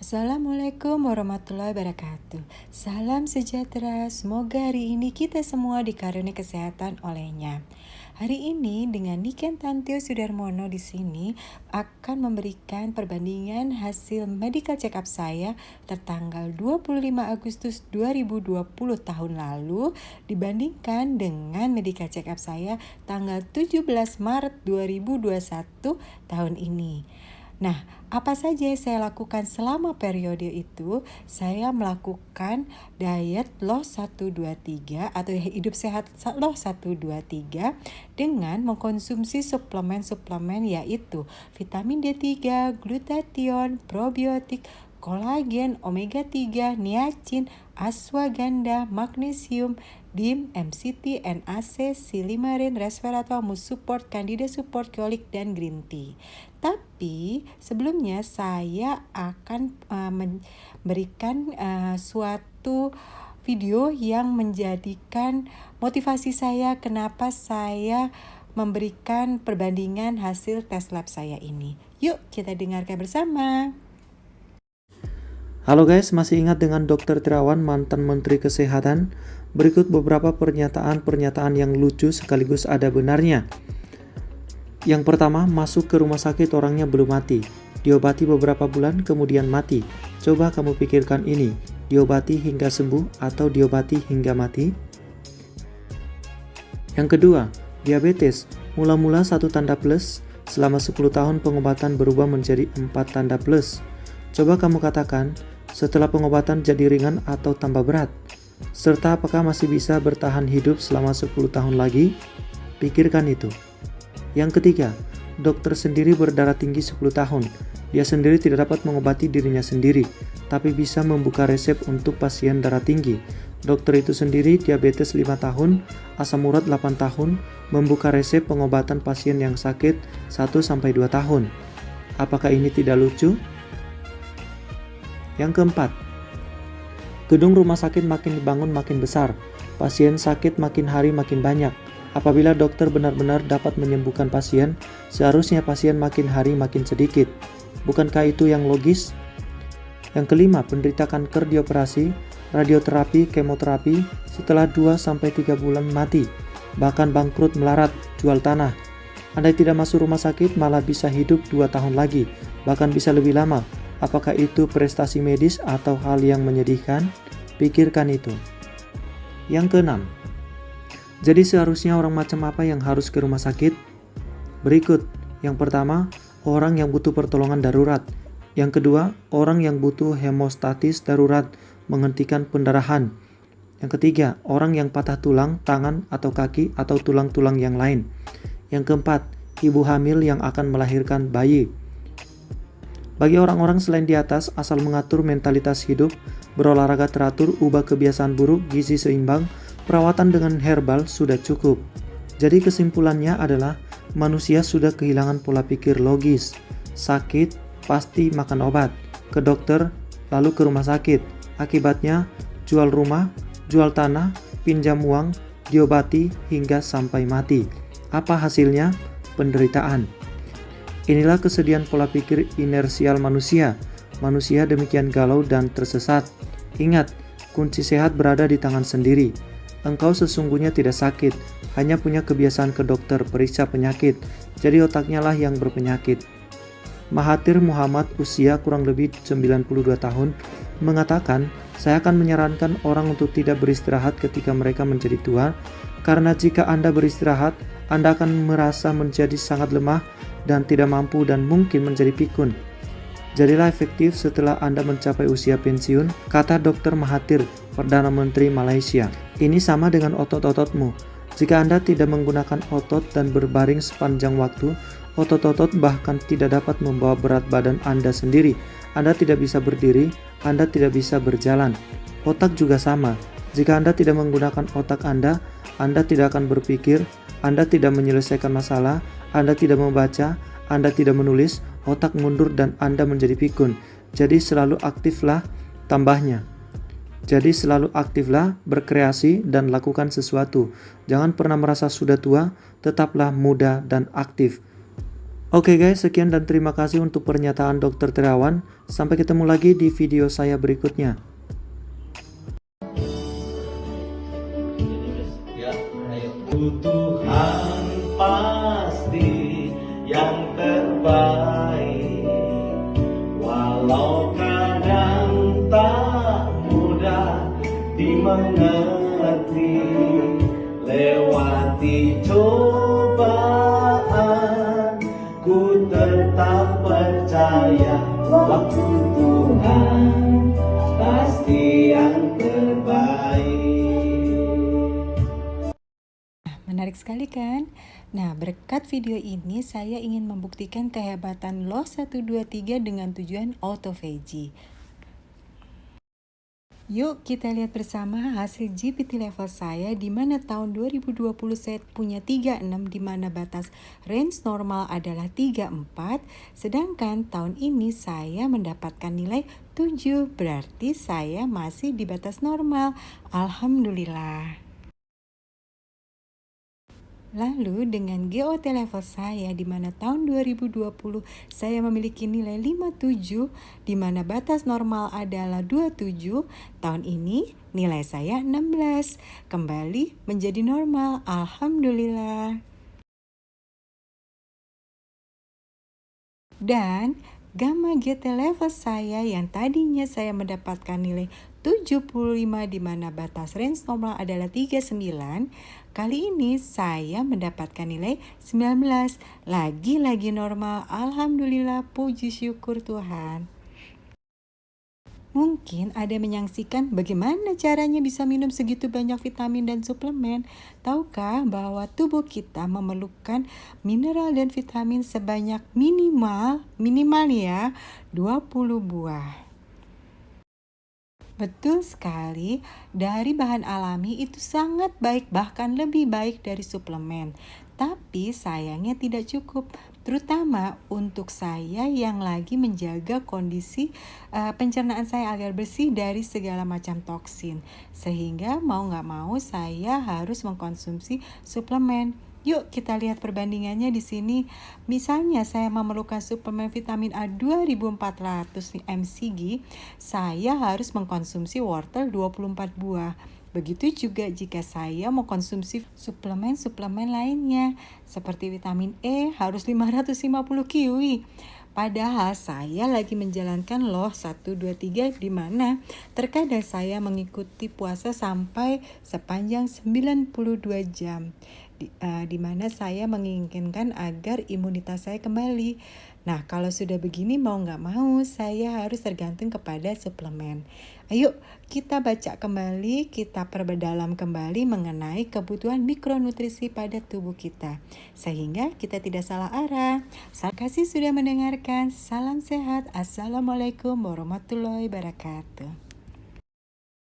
Assalamualaikum warahmatullahi wabarakatuh. Salam sejahtera, semoga hari ini kita semua dikaruniai kesehatan olehnya. Hari ini dengan Niken Tantio Sudarmono di sini akan memberikan perbandingan hasil medical check up saya tertanggal 25 Agustus 2020 tahun lalu dibandingkan dengan medical check up saya tanggal 17 Maret 2021 tahun ini. Nah, apa saja yang saya lakukan selama periode itu? Saya melakukan diet loss 123 atau hidup sehat loss 123 dengan mengkonsumsi suplemen-suplemen yaitu vitamin D3, glutathione, probiotik, kolagen, omega 3, niacin, ashwagandha, magnesium, DIM, MCT, NAC, silimarin, resveratrol, mus support, candida support, kolik, dan green tea. Tapi sebelumnya saya akan memberikan suatu video yang menjadikan motivasi saya kenapa saya memberikan perbandingan hasil tes lab saya ini. Yuk kita dengarkan bersama. Halo guys, masih ingat dengan Dr. Tirawan, mantan Menteri Kesehatan? Berikut beberapa pernyataan yang lucu sekaligus ada benarnya. Yang pertama, masuk ke rumah sakit orangnya belum mati. Diobati beberapa bulan kemudian mati. Coba kamu pikirkan ini, diobati hingga sembuh atau diobati hingga mati? Yang kedua, diabetes. Mula-mula 1 tanda plus, selama 10 tahun pengobatan berubah menjadi 4 tanda plus. Coba kamu katakan, setelah pengobatan jadi ringan atau tambah berat? Serta apakah masih bisa bertahan hidup selama 10 tahun lagi? Pikirkan itu. Yang ketiga, dokter sendiri berdarah tinggi 10 tahun. Dia sendiri tidak dapat mengobati dirinya sendiri, tapi bisa membuka resep untuk pasien darah tinggi. Dokter itu sendiri diabetes 5 tahun, asam urat 8 tahun, membuka resep pengobatan pasien yang sakit 1-2 tahun. Apakah ini tidak lucu? Yang keempat, gedung rumah sakit makin dibangun makin besar, pasien sakit makin hari makin banyak. Apabila dokter benar-benar dapat menyembuhkan pasien, seharusnya pasien makin hari makin sedikit. Bukankah itu yang logis? Yang kelima, penderita kanker dioperasi, radioterapi, kemoterapi, setelah 2-3 bulan mati, bahkan bangkrut melarat, jual tanah. Andai tidak masuk rumah sakit, malah bisa hidup 2 tahun lagi, bahkan bisa lebih lama. Apakah itu prestasi medis atau hal yang menyedihkan? Pikirkan itu. Yang keenam, jadi seharusnya orang macam apa yang harus ke rumah sakit? Berikut. Yang pertama, orang yang butuh pertolongan darurat. Yang kedua, orang yang butuh hemostatis darurat, menghentikan pendarahan. Yang ketiga, orang yang patah tulang, tangan atau kaki atau tulang-tulang yang lain. Yang keempat, ibu hamil yang akan melahirkan bayi. Bagi orang-orang selain di atas, asal mengatur mentalitas hidup, berolahraga teratur, ubah kebiasaan buruk, gizi seimbang, perawatan dengan herbal sudah cukup. Jadi kesimpulannya adalah manusia sudah kehilangan pola pikir logis. Sakit, pasti makan obat. Ke dokter, lalu ke rumah sakit. Akibatnya, jual rumah, jual tanah, pinjam uang, diobati hingga sampai mati. Apa hasilnya? Penderitaan. Inilah kesedihan pola pikir inersial manusia. Manusia demikian galau dan tersesat. Ingat, kunci sehat berada di tangan sendiri. Engkau sesungguhnya tidak sakit, hanya punya kebiasaan ke dokter periksa penyakit, jadi otaknya lah yang berpenyakit. Mahathir Muhammad, usia kurang lebih 92 tahun, mengatakan, saya akan menyarankan orang untuk tidak beristirahat ketika mereka menjadi tua, karena jika Anda beristirahat, Anda akan merasa menjadi sangat lemah dan tidak mampu dan mungkin menjadi pikun. Jadilah efektif setelah Anda mencapai usia pensiun, kata Dr. Mahathir, Perdana Menteri Malaysia. Ini sama dengan otot-ototmu. Jika Anda tidak menggunakan otot dan berbaring sepanjang waktu, otot-otot bahkan tidak dapat membawa berat badan Anda sendiri. Anda tidak bisa berdiri, Anda tidak bisa berjalan. Otak juga sama. Jika Anda tidak menggunakan otak Anda tidak akan berpikir, Anda tidak menyelesaikan masalah, Anda tidak membaca, Anda tidak menulis, otak mundur dan Anda menjadi pikun. Jadi selalu aktiflah, tambahnya. Jadi selalu aktiflah, berkreasi dan lakukan sesuatu. Jangan pernah merasa sudah tua, tetaplah muda dan aktif. Oke guys, sekian dan terima kasih untuk pernyataan Dr. Terawan. Sampai ketemu lagi di video saya berikutnya. Tuhan pasti yang terbaik, walau kadang tak mudah dimengerti. Lewati cobaan, ku tetap percaya waktu Tuhan pasti yang terbaik. Menarik sekali kan? Nah, berkat video ini saya ingin membuktikan kehebatan Law 123 dengan tujuan autophagy. Yuk kita lihat bersama hasil GPT level saya di mana tahun 2020 saya punya 36 di mana batas range normal adalah 34, sedangkan tahun ini saya mendapatkan nilai 7, berarti saya masih di batas normal. Alhamdulillah. Lalu dengan GOT level saya di mana tahun 2020 saya memiliki nilai 57 di mana batas normal adalah 27, tahun ini nilai saya 16, kembali menjadi normal. Alhamdulillah. Dan gamma GT level saya yang tadinya saya mendapatkan nilai 75 di mana batas range normal adalah 39, kali ini saya mendapatkan nilai 19, lagi-lagi normal. Alhamdulillah, puji syukur Tuhan. Mungkin ada yang menyaksikan bagaimana caranya bisa minum segitu banyak vitamin dan suplemen. Tahukah bahwa tubuh kita memerlukan mineral dan vitamin sebanyak minimal ya 20 buah. Betul sekali, dari bahan alami itu sangat baik, bahkan lebih baik dari suplemen. Tapi sayangnya tidak cukup, terutama untuk saya yang lagi menjaga kondisi pencernaan saya agar bersih dari segala macam toksin. Sehingga mau nggak mau saya harus mengkonsumsi suplemen. Yuk kita lihat perbandingannya di sini. Misalnya saya memerlukan suplemen vitamin A 2400 mcg, saya harus mengkonsumsi wortel 24 buah. Begitu juga jika saya mau konsumsi suplemen lainnya, seperti vitamin E harus 550 kiwi. Padahal saya lagi menjalankan Law 123 di mana terkadang saya mengikuti puasa sampai sepanjang 92 jam. Di mana saya menginginkan agar imunitas saya kembali. Nah, kalau sudah begini mau nggak mau saya harus tergantung kepada suplemen. Ayo kita baca kembali, kita perdalam kembali mengenai kebutuhan mikronutrisi pada tubuh kita. Sehingga kita tidak salah arah. Terima kasih sudah mendengarkan. Salam sehat. Assalamualaikum warahmatullahi wabarakatuh.